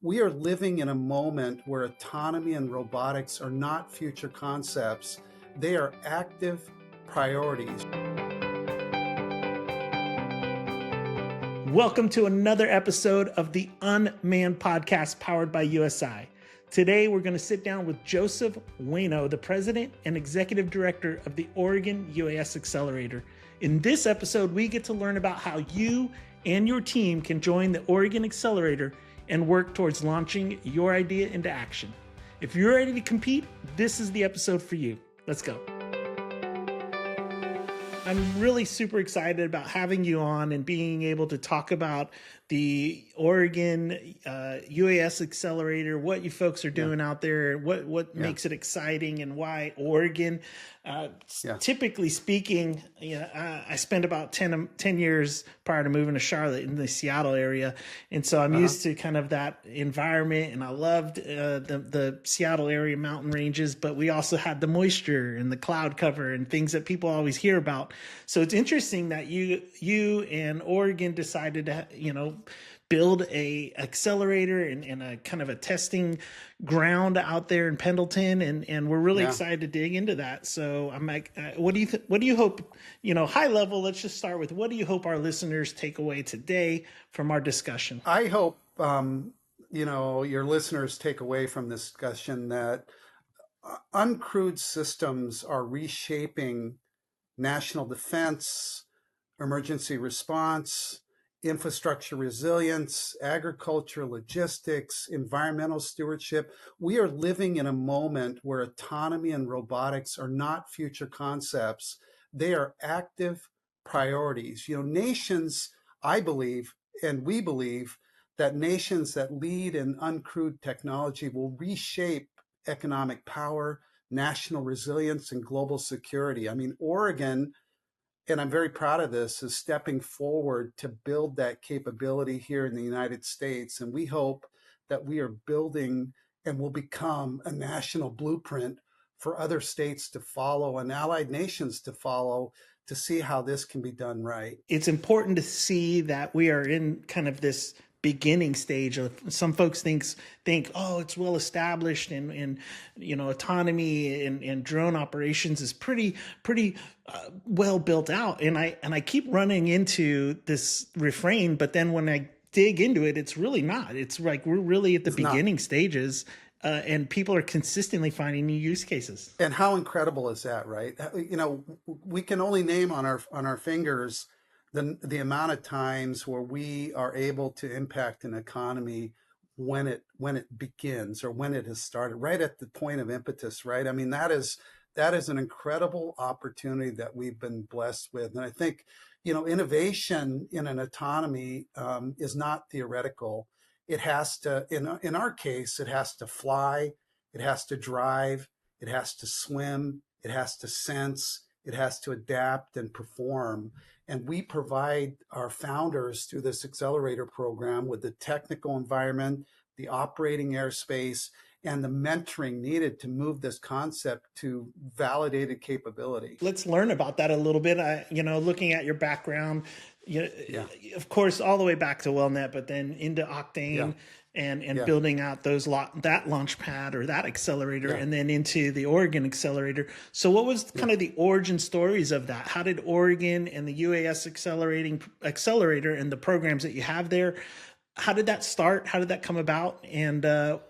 We are living in a moment where autonomy and robotics are not future concepts. They are active priorities. Welcome to another episode of the Unmanned Podcast powered by USI. Today, we're going to sit down with Joseph Wyno, the President and Executive Director of the Oregon UAS Accelerator. In this episode, we get to learn about how you and your team can join the Oregon Accelerator and work towards launching your idea into action. If you're ready to compete, this is the episode for you. Let's go. I'm really super excited about having you on and being able to talk about the Oregon UAS Accelerator, what you folks are doing out there, what makes it exciting, and why Oregon. Typically speaking, I spent about 10 years prior to moving to Charlotte in the Seattle area. And so I'm used to kind of that environment, and I loved the Seattle area mountain ranges, but we also had the moisture and the cloud cover and things that people always hear about. So it's interesting that you and Oregon decided to, build a accelerator and a kind of a testing ground out there in Pendleton. And we're really excited to dig into that. So I'm like, what do you hope, high level, let's just start with, what do you hope our listeners take away today from our discussion? I hope, your listeners take away from this discussion that uncrewed systems are reshaping national defense, emergency response, infrastructure resilience, agriculture, logistics, environmental stewardship. We are living in a moment where autonomy and robotics are not future concepts. They are active priorities. Nations, I believe, and we believe, that nations that lead in uncrewed technology will reshape economic power, national resilience, and global security. I mean, Oregon, and I'm very proud of this, is stepping forward to build that capability here in the United States. And we hope that we are building and will become a national blueprint for other states to follow and allied nations to follow, to see how this can be done right. It's important to see that we are in kind of this beginning stage of, some folks think, oh, it's well established, and autonomy and drone operations is pretty well built out. And I keep running into this refrain, but then when I dig into it, it's really not. It's like we're really at the beginning stages. And people are consistently finding new use cases. And how incredible is that, right? We can only name on our fingers the amount of times where we are able to impact an economy when it begins, or when it has started, right at the point of impetus, right? I mean, that is an incredible opportunity that we've been blessed with. And I think, innovation in an autonomy is not theoretical. It has to, in our case, it has to fly, it has to drive, it has to swim, it has to sense, it has to adapt and perform. And we provide our founders through this accelerator program with the technical environment, the operating airspace, and the mentoring needed to move this concept to validated capability. Let's learn about that a little bit. Looking at your background, of course, all the way back to WellNet, but then into Octane and building out that launch pad or that accelerator, and then into the Oregon Accelerator. So what was kind of the origin stories of that? How did Oregon and the UAS Accelerator and the programs that you have there, how did that start? How did that come about? And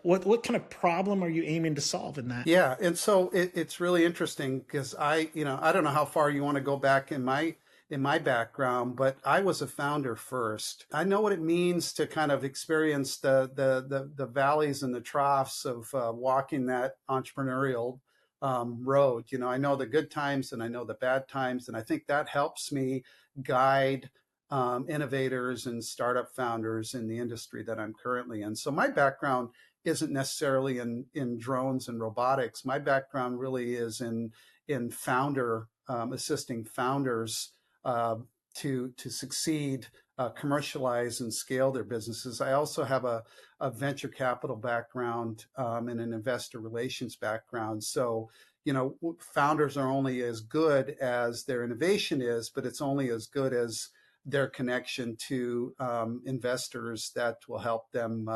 what kind of problem are you aiming to solve in that? Yeah, and so it's really interesting because I don't know how far you want to go back in my background, but I was a founder first. I know what it means to kind of experience the valleys and the troughs of walking that entrepreneurial road. I know the good times and I know the bad times, and I think that helps me guide innovators and startup founders in the industry that I'm currently in. So my background isn't necessarily in drones and robotics. My background really is in assisting founders to succeed, commercialize, and scale their businesses. I also have a venture capital background and an investor relations background. So, founders are only as good as their innovation is, but it's only as good as their connection to investors that will help them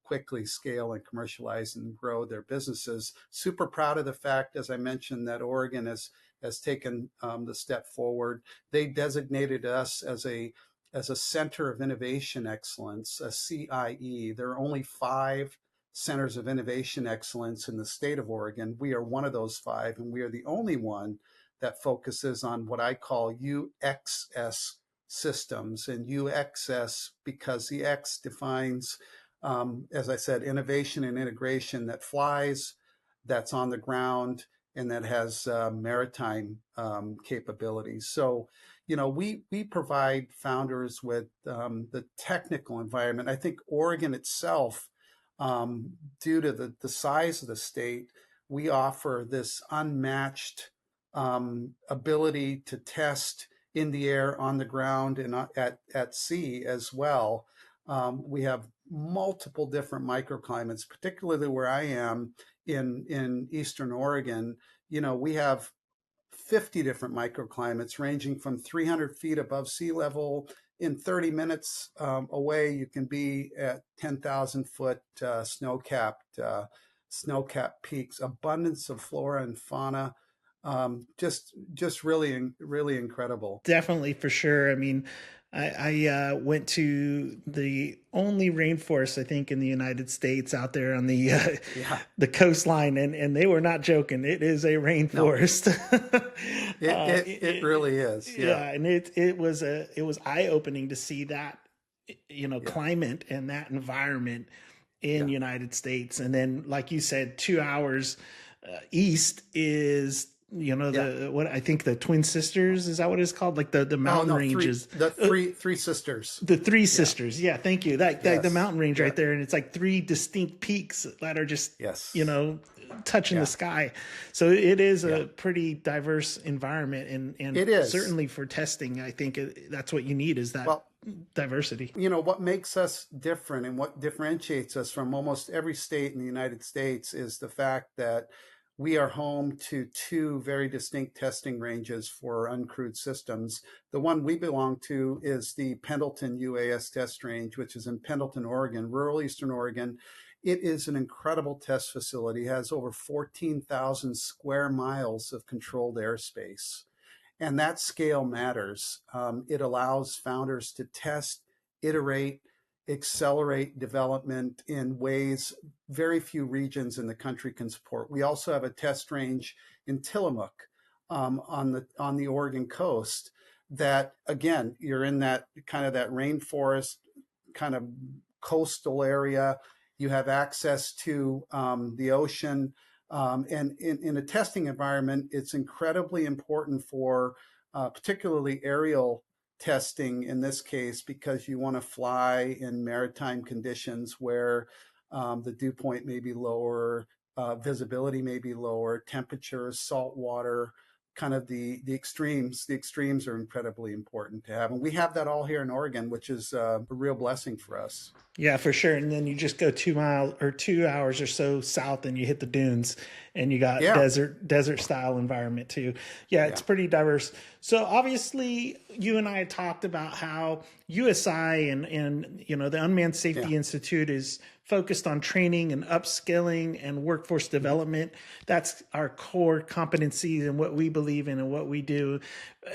quickly scale and commercialize and grow their businesses. Super proud of the fact, as I mentioned, that Oregon has taken the step forward. They designated us as a center of innovation excellence, a CIE. There are only 5 centers of innovation excellence in the state of Oregon. We are one of those 5, and we are the only one that focuses on what I call UXS systems, and UXS because the X defines, as I said, innovation and integration that flies, that's on the ground, and that has maritime capabilities. So, we provide founders with the technical environment. I think Oregon itself, due to the size of the state, we offer this unmatched ability to test in the air, on the ground, and at sea as well. We have multiple different microclimates, particularly where I am in Eastern Oregon. We have 50 different microclimates ranging from 300 feet above sea level. In 30 minutes away, you can be at 10,000 foot snow-capped peaks, abundance of flora and fauna. Just really, really incredible. Definitely, for sure. I mean, I went to the only rainforest, I think, in the United States out there on the the coastline, and they were not joking. It is a rainforest. No. It really is. Yeah, and it was eye opening to see that climate and that environment in United States. And then, like you said, 2 hours east is what I think the Twin Sisters, is that what it's called? Like the mountain ranges, the three sisters, the three sisters. Yeah, thank you. That the mountain range right there, and it's like 3 distinct peaks that are just touching the sky. So it is a pretty diverse environment, and it is certainly for testing. I think that's what you need, is that diversity. What makes us different and what differentiates us from almost every state in the United States is the fact that we are home to 2 very distinct testing ranges for uncrewed systems. The one we belong to is the Pendleton UAS test range, which is in Pendleton, Oregon, rural Eastern Oregon. It is an incredible test facility. It has over 14,000 square miles of controlled airspace. And that scale matters. It allows founders to test, iterate, accelerate development in ways very few regions in the country can support. We also have a test range in Tillamook on the Oregon coast that, again, you're in that kind of that rainforest kind of coastal area. You have access to the ocean. And in a testing environment, it's incredibly important for particularly aerial testing in this case, because you want to fly in maritime conditions where the dew point may be lower, visibility may be lower, temperatures, salt water, kind of the extremes. The extremes are incredibly important to have. And we have that all here in Oregon, which is a real blessing for us. Yeah, for sure. And then you just go 2 miles or 2 hours or so south and you hit the dunes, and you got desert style environment too. Yeah, it's pretty diverse. So obviously you and I had talked about how USI and the Unmanned Safety Institute is focused on training and upskilling and workforce development. That's our core competencies and what we believe in and what we do.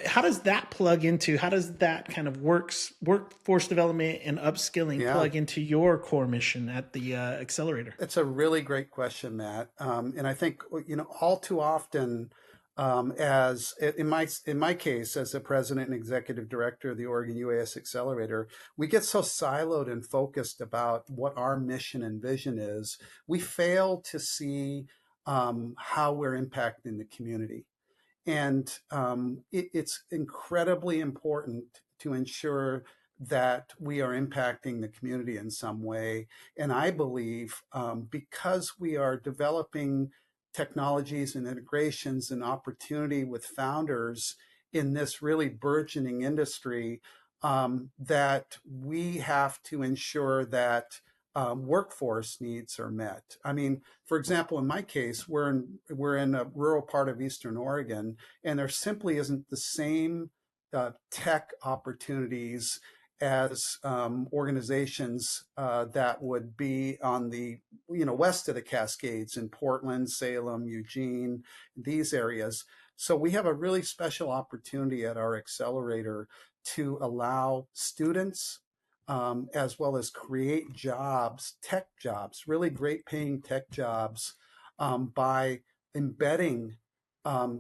How does that plug into, how does that kind of workforce development and upskilling plug into your core mission at the Accelerator? It's a really great question, Matt. And I think, all too often, as in my case, as the president and executive director of the Oregon UAS Accelerator, we get so siloed and focused about what our mission and vision is, we fail to see how we're impacting the community. And it's incredibly important to ensure that we are impacting the community in some way. And I believe because we are developing technologies and integrations and opportunity with founders in this really burgeoning industry, that we have to ensure that workforce needs are met. I mean, for example, in my case, we're in a rural part of Eastern Oregon, and there simply isn't the same tech opportunities as organizations that would be on the west of the Cascades in Portland, Salem, Eugene, these areas. So we have a really special opportunity at our accelerator to allow students as well as create jobs, tech jobs, really great paying tech jobs by embedding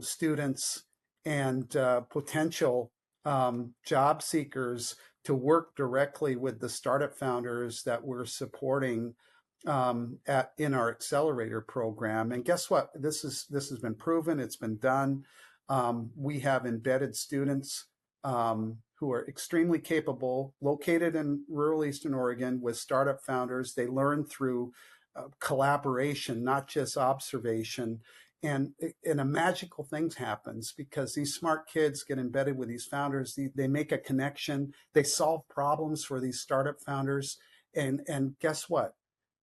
students and potential job seekers to work directly with the startup founders that we're supporting in our accelerator program. And guess what? This has been proven. It's been done. We have embedded students who are extremely capable, located in rural Eastern Oregon with startup founders. They learn through collaboration, not just observation. And a magical thing happens because these smart kids get embedded with these founders. They make a connection. They solve problems for these startup founders. And guess what?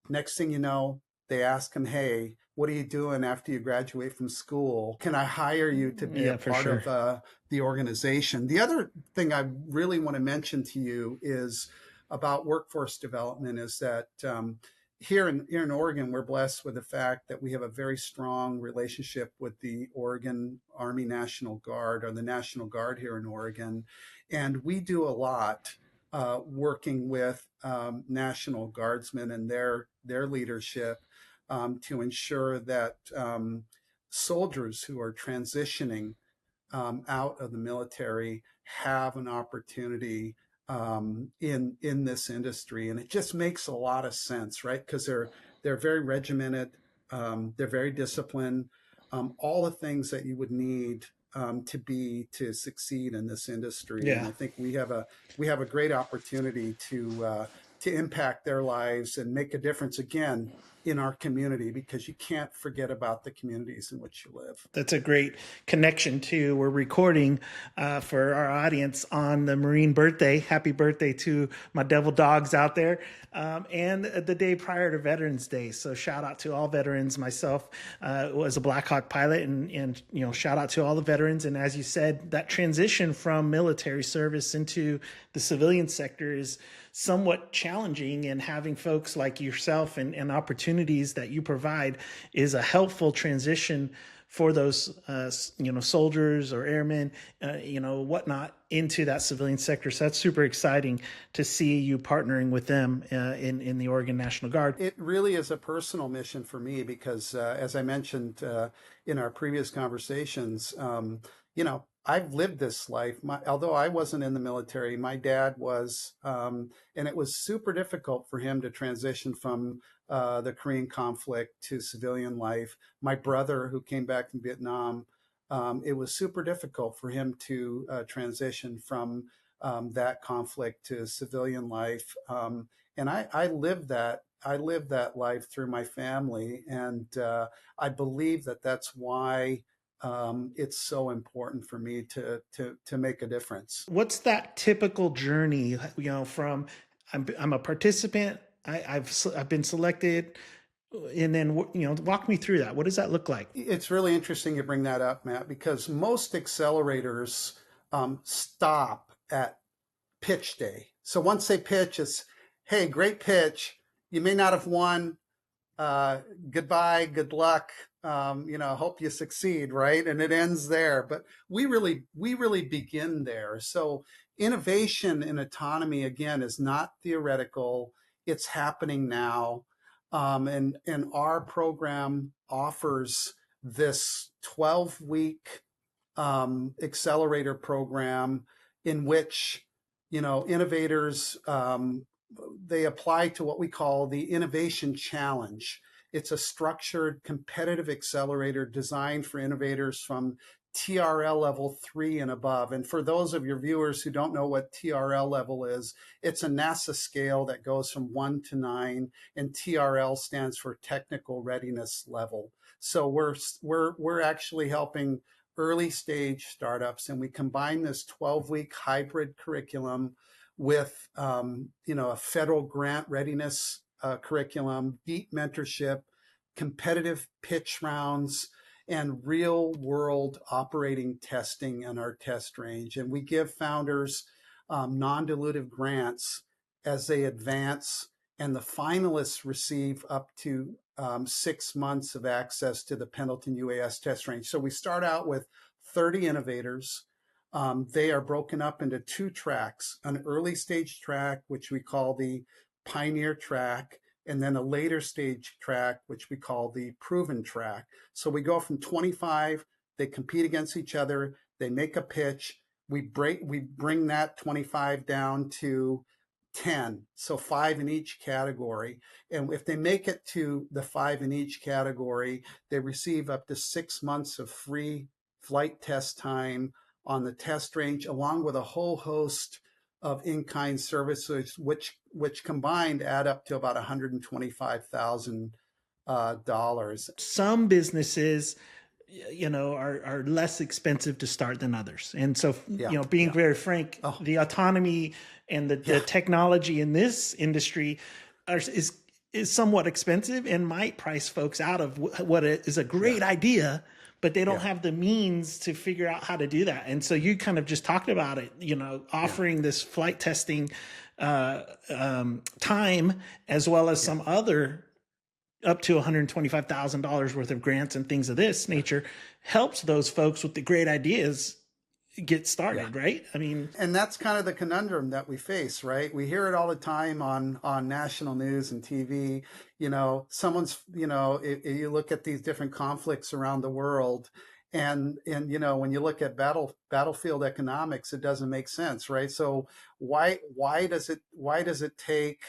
Next thing you know, they ask them, hey, what are you doing after you graduate from school? Can I hire you to be a Yeah, for part sure. of the organization? The other thing I really want to mention to you is about workforce development is that here in Oregon, we're blessed with the fact that we have a very strong relationship with the Oregon Army National Guard, or the National Guard here in Oregon. And we do a lot working with National Guardsmen and their leadership to ensure that soldiers who are transitioning out of the military have an opportunity in this industry. And it just makes a lot of sense, right? Because they're very regimented, they're very disciplined, all the things that you would need to succeed in this industry. And Yeah. I think we have a great opportunity to impact their lives and make a difference again in our community, because you can't forget about the communities in which you live. That's a great connection too. We're recording for our audience on the Marine birthday. Happy birthday to my devil dogs out there, and the day prior to Veterans Day. So shout out to all veterans. Myself was a Black Hawk pilot, and shout out to all the veterans. And as you said, that transition from military service into the civilian sector is somewhat challenging, and having folks like yourself and opportunities that you provide is a helpful transition for those soldiers or airmen, whatnot, into that civilian sector. So that's super exciting to see you partnering with them in the Oregon National Guard. It really is a personal mission for me because, as I mentioned in our previous conversations, I've lived this life. Although I wasn't in the military, my dad was, and it was super difficult for him to transition from the Korean conflict to civilian life. My brother, who came back from Vietnam, it was super difficult for him to transition from that conflict to civilian life. And I lived that. I lived that life through my family, and I believe that that's why it's so important for me to make a difference. What's that typical journey? From I'm a participant. I've been selected, and then walk me through that. What does that look like? It's really interesting you bring that up, Matt, because most accelerators stop at pitch day. So once they pitch, it's, hey, great pitch. You may not have won. Goodbye, good luck. Hope you succeed, right? And it ends there. But we really begin there. So innovation and autonomy, again, is not theoretical. It's happening now. And our program offers this 12-week accelerator program in which innovators they apply to what we call the Innovation Challenge. It's a structured competitive accelerator designed for innovators from TRL level 3 and above. And for those of your viewers who don't know what TRL level is, it's a NASA scale that goes from 1 to 9, and TRL stands for Technical Readiness Level. So we're actually helping early stage startups, and we combine this 12-week hybrid curriculum with a federal grant readiness curriculum, deep mentorship, competitive pitch rounds, and real world operating testing in our test range. And we give founders non-dilutive grants as they advance, and the finalists receive up to 6 months of access to the Pendleton UAS test range. So we start out with 30 innovators. They are broken up into two tracks, an early stage track, which we call the Pioneer track, and then a later stage track, which we call the Proven track. So we go from 25, they compete against each other, they make a pitch, we bring that 25 down to 10, so 5 in each category. And if they make it to the 5 in each category, they receive up to 6 months of free flight test time on the test range, along with a whole host of in-kind services, which combined add up to about $125,000. Some businesses, are less expensive to start than others. And so, being very frank, the autonomy and the technology in this industry is somewhat expensive and might price folks out of what is a great idea, but they don't have the means to figure out how to do that. And so you kind of just talked about it, offering this flight testing time, as well as some other up to $125,000 worth of grants and things of this nature, helps those folks with the great ideas get started, right? I mean, and that's kind of the conundrum that we face, right? We hear it all the time on national news and TV. Someone's, you look at these different conflicts around the world, and when you look at battlefield economics, it doesn't make sense, right? So why does it take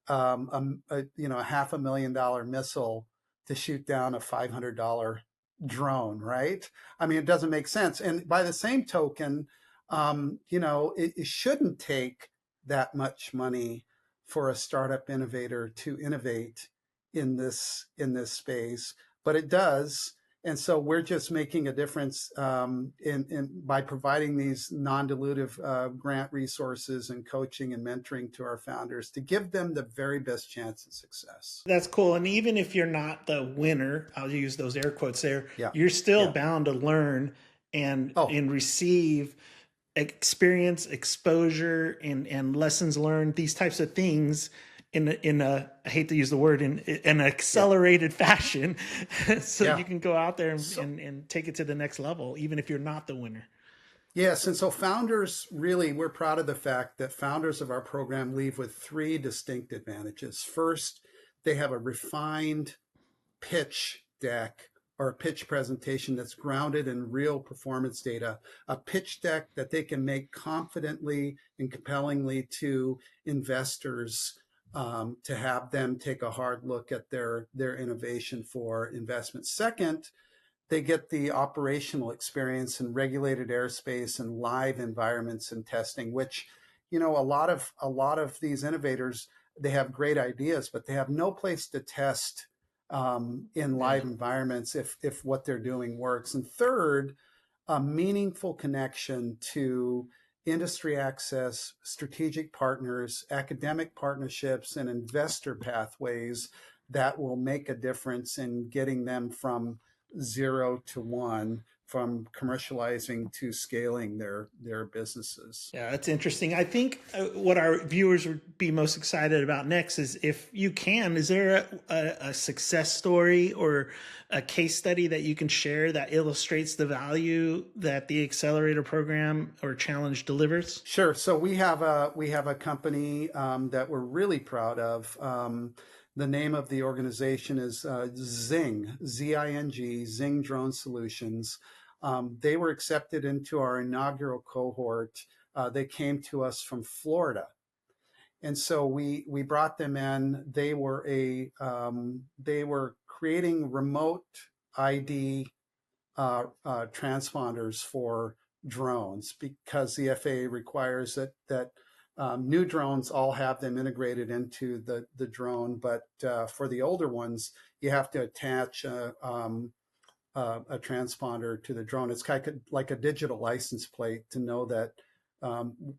a $500,000 missile to shoot down a $500 drone, right? I mean, it doesn't make sense. And by the same token, it shouldn't take that much money for a startup innovator to innovate in this space, but it does. And so we're just making a difference by providing these non-dilutive grant resources and coaching and mentoring to our founders to give them the very best chance of success. That's cool. And even if you're not the winner, I'll use those air quotes there, you're still bound to learn and receive experience, exposure, and lessons learned, these types of things in a, I hate to use the word, in an accelerated fashion. So you can go out there and take it to the next level, even if you're not the winner. Yes. And so founders, really, we're proud of the fact that founders of our program leave with 3 distinct advantages. First, they have a refined pitch deck or a pitch presentation that's grounded in real performance data, a pitch deck that they can make confidently and compellingly to investors, to have them take a hard look at their innovation for investment. Second, they get the operational experience in regulated airspace and live environments and testing, which, a lot of these innovators, they have great ideas, but they have no place to test in live environments if what they're doing works. And third, a meaningful connection to industry access, strategic partners, academic partnerships, and investor pathways that will make a difference in getting them from 0 to 1, from commercializing to scaling their businesses. Yeah, that's interesting. I think what our viewers would be most excited about next is, if you can, is there a success story or a case study that you can share that illustrates the value that the accelerator program or challenge delivers? Sure. So we have a company that we're really proud of. The name of the organization is ZING, Z-I-N-G, ZING Drone Solutions. They were accepted into our inaugural cohort. They came to us from Florida. And so we brought them in. They were creating remote ID transponders for drones, because the FAA requires that new drones all have them integrated into the drone, but for the older ones, you have to attach a transponder to the drone. It's kind of like a digital license plate to know that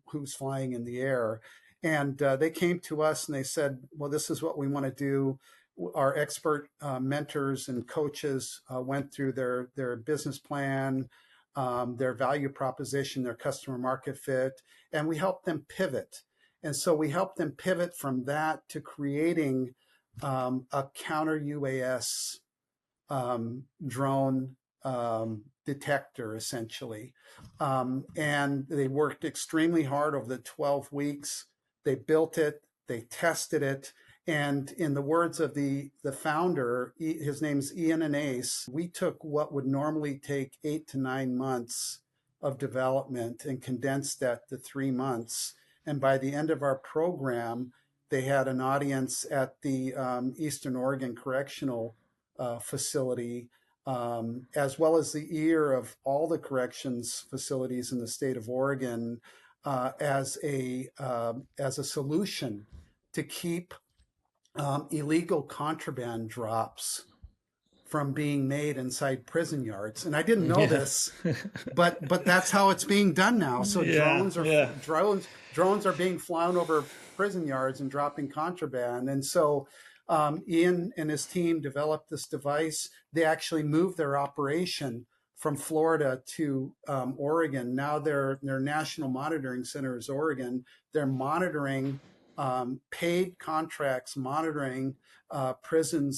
who's flying in the air. And they came to us and they said, well, this is what we want to do. Our expert mentors and coaches went through their business plan, their value proposition, their customer market fit, and we help them pivot. And so we help them pivot from that to creating a counter-UAS drone detector, essentially. And they worked extremely hard over the 12 weeks. They built it, they tested it. And in the words of the founder, his name's Ian Anase, we took what would normally take 8 to 9 months of development and condensed that to 3 months. And by the end of our program, they had an audience at the Eastern Oregon Correctional facility, as well as the ear of all the corrections facilities in the state of Oregon, as a solution to keep illegal contraband drops from being made inside prison yards. And I didn't know this, but that's how it's being done now. So drones are being flown over prison yards and dropping contraband. And so Ian and his team developed this device. They actually moved their operation from Florida to Oregon. Now their national monitoring center is Oregon. They're monitoring paid contracts, monitoring prison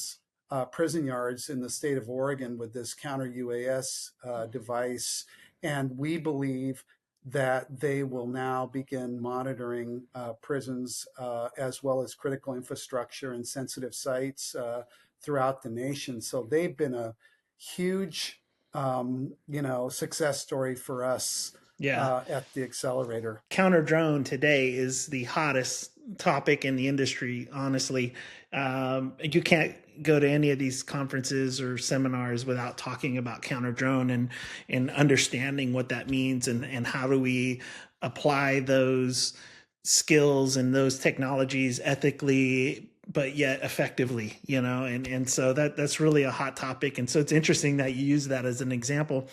yards in the state of Oregon with this counter-UAS device. And we believe that they will now begin monitoring prisons as well as critical infrastructure and sensitive sites throughout the nation. So they've been a huge, success story for us at the Accelerator. Counter drone today is the hottest topic in the industry, honestly. You can't go to any of these conferences or seminars without talking about counter drone and understanding what that means and how do we apply those skills and those technologies ethically but yet effectively, and so that's really a hot topic. And so it's interesting that you use that as an example.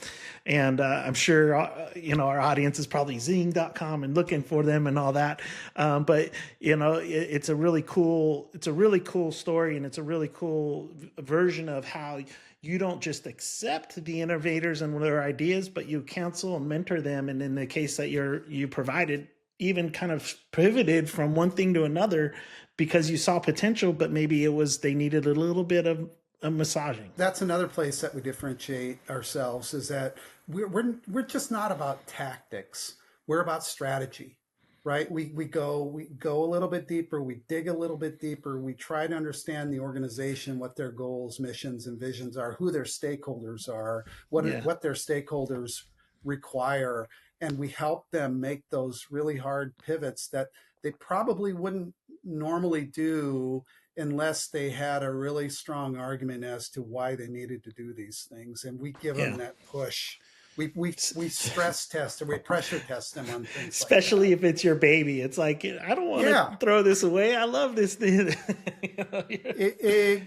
And I'm sure, our audience is probably zing.com and looking for them and all that. But it's a really cool story, and it's a really cool version of how you don't just accept the innovators and their ideas, but you counsel and mentor them. And in the case that you provided, even kind of pivoted from one thing to another because you saw potential, but maybe they needed a little bit of massaging. That's another place that we differentiate ourselves, is that we're just not about tactics. We're about strategy, right? We go a little bit deeper. We dig a little bit deeper. We try to understand the organization, what their goals, missions, and visions are, who their stakeholders are, what their stakeholders require. And we help them make those really hard pivots that they probably wouldn't normally do unless they had a really strong argument as to why they needed to do these things. And we give them that push. We stress test or we pressure test them on things, especially like if it's your baby. It's like, I don't want to throw this away. I love this thing.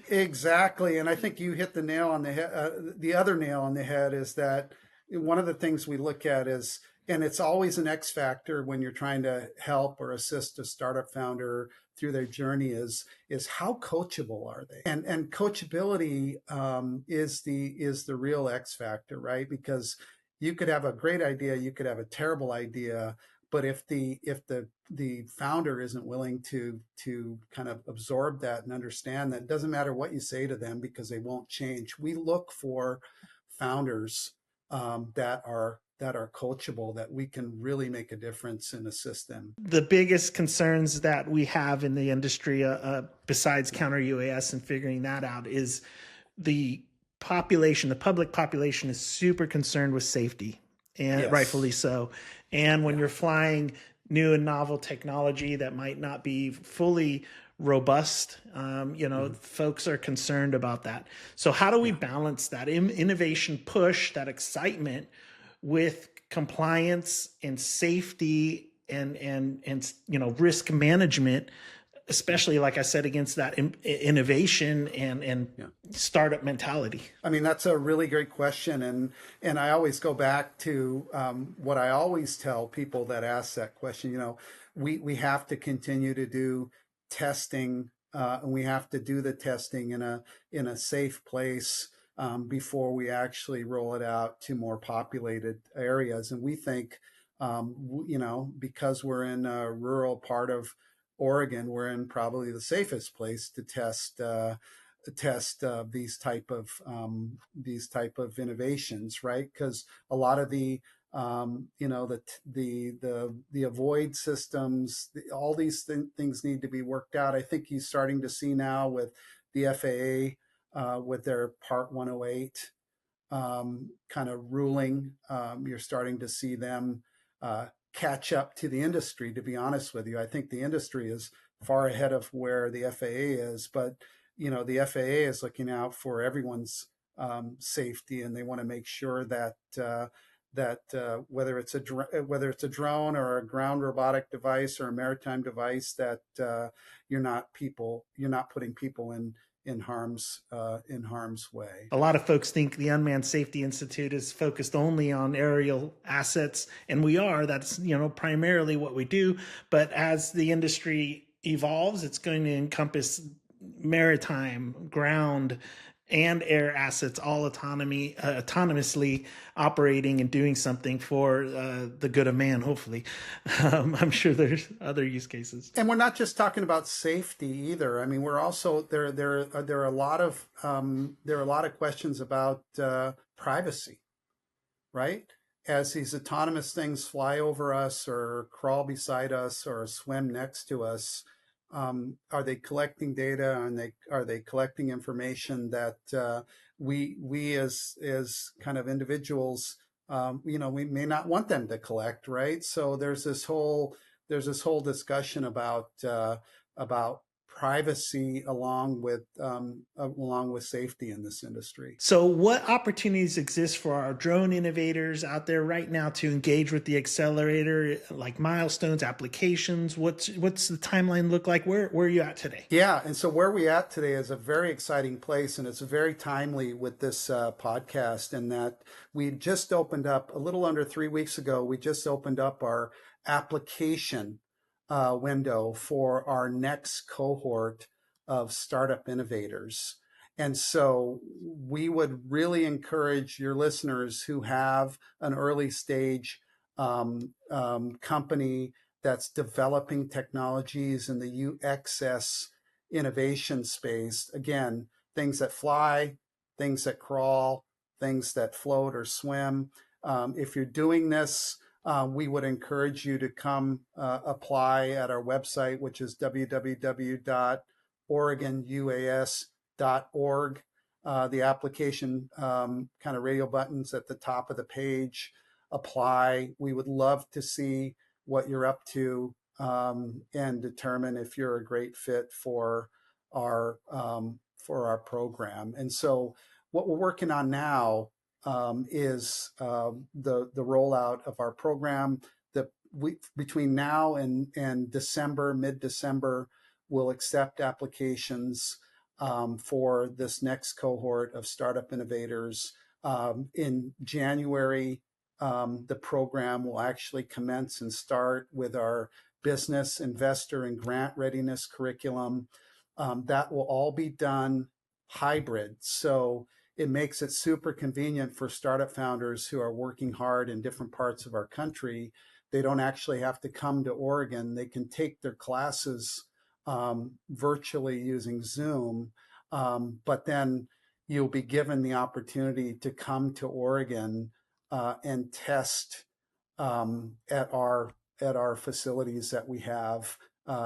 Exactly. And I think you hit the nail on the head. The other nail on the head is that one of the things we look at is, and it's always an X factor when you're trying to help or assist a startup founder through their journey, is how coachable are they? And coachability is the real X factor, right? Because you could have a great idea, you could have a terrible idea, but if the founder isn't willing to kind of absorb that and understand that, it doesn't matter what you say to them because they won't change. We look for founders that are coachable, that we can really make a difference and assist them. The biggest concerns that we have in the industry, besides counter-UAS and figuring that out, is the public population is super concerned with safety, and rightfully so. And when you're flying new and novel technology that might not be fully robust, folks are concerned about that. So how do we balance that innovation push, that excitement, with compliance and safety and risk management, especially, like I said, against that innovation and startup mentality? I mean, that's a really great question. And I always go back to what I always tell people that ask that question. We have to continue to do testing, and we have to do the testing in a safe place before we actually roll it out to more populated areas. And we think, because we're in a rural part of Oregon, we're in probably the safest place to test these type of innovations, right? Because a lot of the avoid systems, all these things need to be worked out. I think you're starting to see now with the FAA with their Part 108 kind of ruling. You're starting to see them catch up to the industry. To be honest with you, I think the industry is far ahead of where the FAA is, but the FAA is looking out for everyone's safety, and they want to make sure that whether it's a drone or a ground robotic device or a maritime device, that you're not putting people in harm's way. A lot of folks think the Unmanned Safety Institute is focused only on aerial assets, and we are. That's primarily what we do. But as the industry evolves, it's going to encompass maritime, ground, and air assets, all autonomously operating and doing something for the good of man. Hopefully, I'm sure there's other use cases. And we're not just talking about safety either. I mean, we're also there. There are a lot of questions about privacy, right? As these autonomous things fly over us or crawl beside us or swim next to us, are they collecting data, and are they collecting information that we as kind of individuals, we may not want them to collect, right? So there's this whole discussion about privacy along with safety in this industry. So what opportunities exist for our drone innovators out there right now to engage with the accelerator, like milestones, applications? What's the timeline look like? Where are you at today? Yeah, and so where we at today is a very exciting place, and it's very timely with this podcast, in that we just opened up a little under 3 weeks ago. We just opened up our application window for our next cohort of startup innovators. And so we would really encourage your listeners who have an early stage company that's developing technologies in the UXS innovation space. Again, things that fly, things that crawl, things that float or swim. If you're doing this, we would encourage you to come apply at our website, which is www.oregonuas.org. The application kind of radio buttons at the top of the page. Apply. We would love to see what you're up to and determine if you're a great fit for our program. And so what we're working on now is the rollout of our program. Between now and December, mid-December, we'll accept applications for this next cohort of startup innovators. In January, the program will actually commence and start with our business, investor, and grant readiness curriculum. That will all be done hybrid. So it makes it super convenient for startup founders who are working hard in different parts of our country. They don't actually have to come to Oregon. They can take their classes virtually using Zoom, but then you'll be given the opportunity to come to Oregon and test at our facilities that we have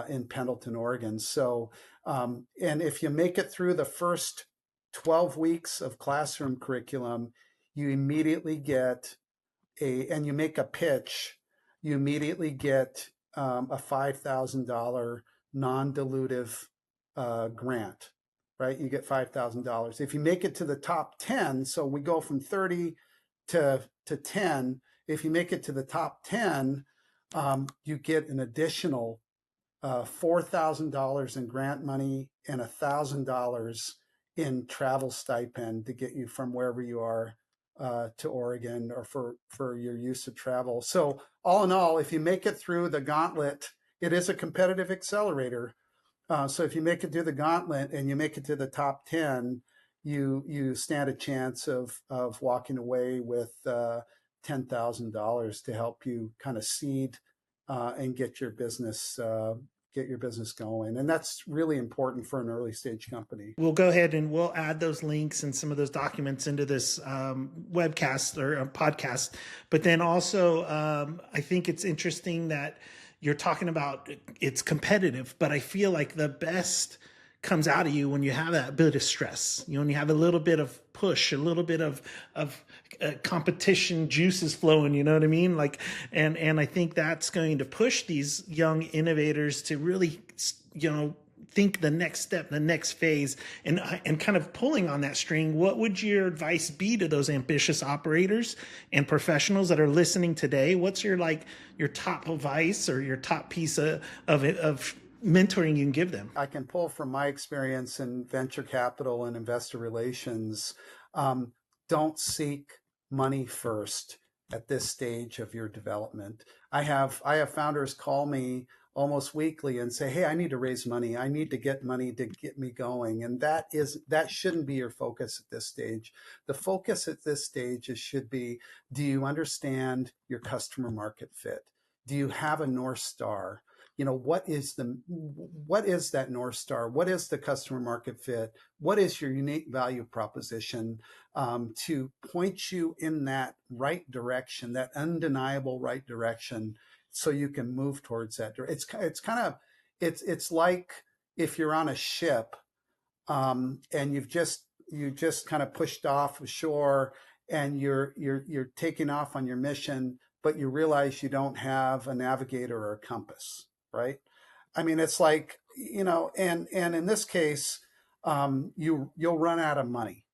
in Pendleton, Oregon. So, and if you make it through the first 12 weeks of classroom curriculum, you immediately get and you make a pitch, you immediately get a $5,000 non-dilutive grant, right? You get $5,000. If you make it to the top 10, so we go from 30 to 10, if you make it to the top 10, you get an additional $4,000 in grant money and $1,000 in travel stipend to get you from wherever you are to Oregon, or for your use of travel. So all in all, if you make it through the gauntlet, it is a competitive accelerator. So if you make it through the gauntlet and you make it to the top 10, you stand a chance of walking away with $10,000 to help you kind of seed and get your business going. And that's really important for an early stage company. We'll go ahead and we'll add those links and some of those documents into this webcast or podcast. But then also, I think it's interesting that you're talking about it's competitive, but I feel like the best comes out of you when you have that bit of stress, when you have a little bit of push, a little bit of competition juices flowing, you know what I mean? Like, and I think that's going to push these young innovators to really, think the next step, the next phase, and kind of pulling on that string. What would your advice be to those ambitious operators and professionals that are listening today? What's your top advice or your top piece of mentoring you can give them? I can pull from my experience in venture capital and investor relations. Don't seek money first at this stage of your development. I have founders call me almost weekly and say, hey, I need to raise money. I need to get money to get me going. And that shouldn't be your focus at this stage. The focus at this stage should be, do you understand your customer market fit? Do you have a North Star? What is that North Star? What is the customer market fit? What is your unique value proposition to point you in that right direction, that undeniable right direction, so you can move towards that? It's like if you're on a ship and you just kind of pushed off ashore and you're taking off on your mission, but you realize you don't have a navigator or a compass. Right? I mean, it's like, and in this case, you'll run out of money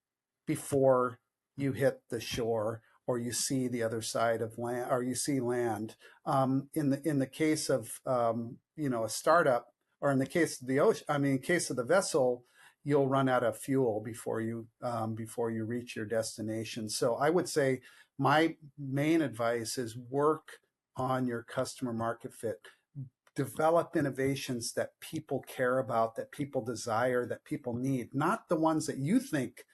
before you hit the shore or you see the other side of land, or you see land. In the case of a startup, or in the case of the ocean, in case of the vessel, you'll run out of fuel before you reach your destination. So I would say my main advice is work on your customer market fit. Develop innovations that people care about, that people desire, that people need, not the ones that you think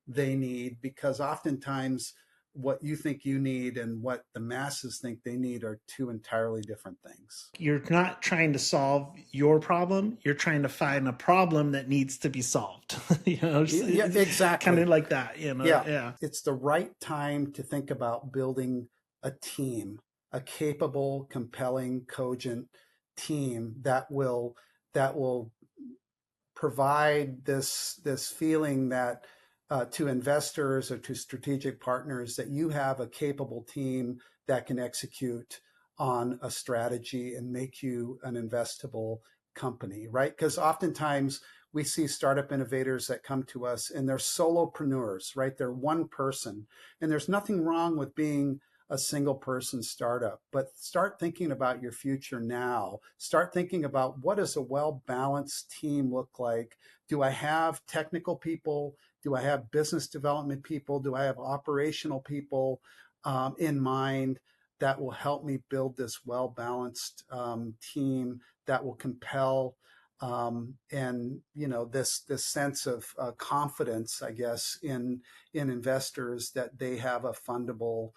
they need, because oftentimes what you think you need and what the masses think they need are two entirely different things. You're not trying to solve your problem. You're trying to find a problem that needs to be solved. Yeah, exactly. Kind of like that, Yeah. It's the right time to think about building a team, a capable, compelling, cogent team that will provide this feeling that to investors or to strategic partners that you have a capable team that can execute on a strategy and make you an investable company, right? Because oftentimes we see startup innovators that come to us and they're solopreneurs, right? They're one person, and there's nothing wrong with being a single person startup, but start thinking about your future now. Start thinking about, what does a well-balanced team look like? Do I have technical people? Do I have business development people? Do I have operational people in mind that will help me build this well-balanced team that will compel and this sense of confidence, I guess, in investors, that they have a fundable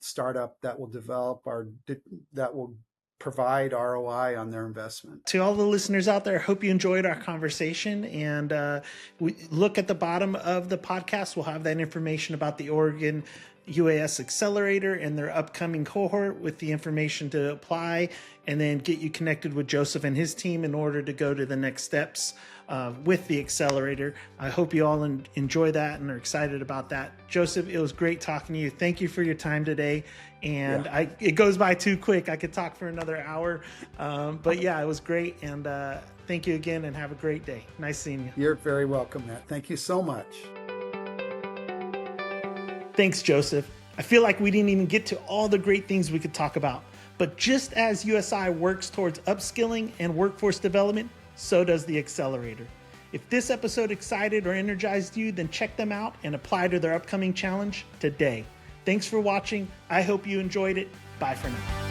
startup that will develop that will provide ROI on their investment. To all the listeners out there, I hope you enjoyed our conversation. And we look at the bottom of the podcast. We'll have that information about the Oregon UAS Accelerator and their upcoming cohort with the information to apply, and then get you connected with Joseph and his team in order to go to the next steps with the accelerator. I hope you all enjoy that and are excited about that. Joseph, it was great talking to you. Thank you for your time today. And it goes by too quick. I could talk for another hour. But yeah, it was great. And thank you again, and have a great day. Nice seeing you. You're very welcome, Matt. Thank you so much. Thanks, Joseph. I feel like we didn't even get to all the great things we could talk about. But just as USI works towards upskilling and workforce development, so does the accelerator. If this episode excited or energized you, then check them out and apply to their upcoming challenge today. Thanks for watching. I hope you enjoyed it. Bye for now.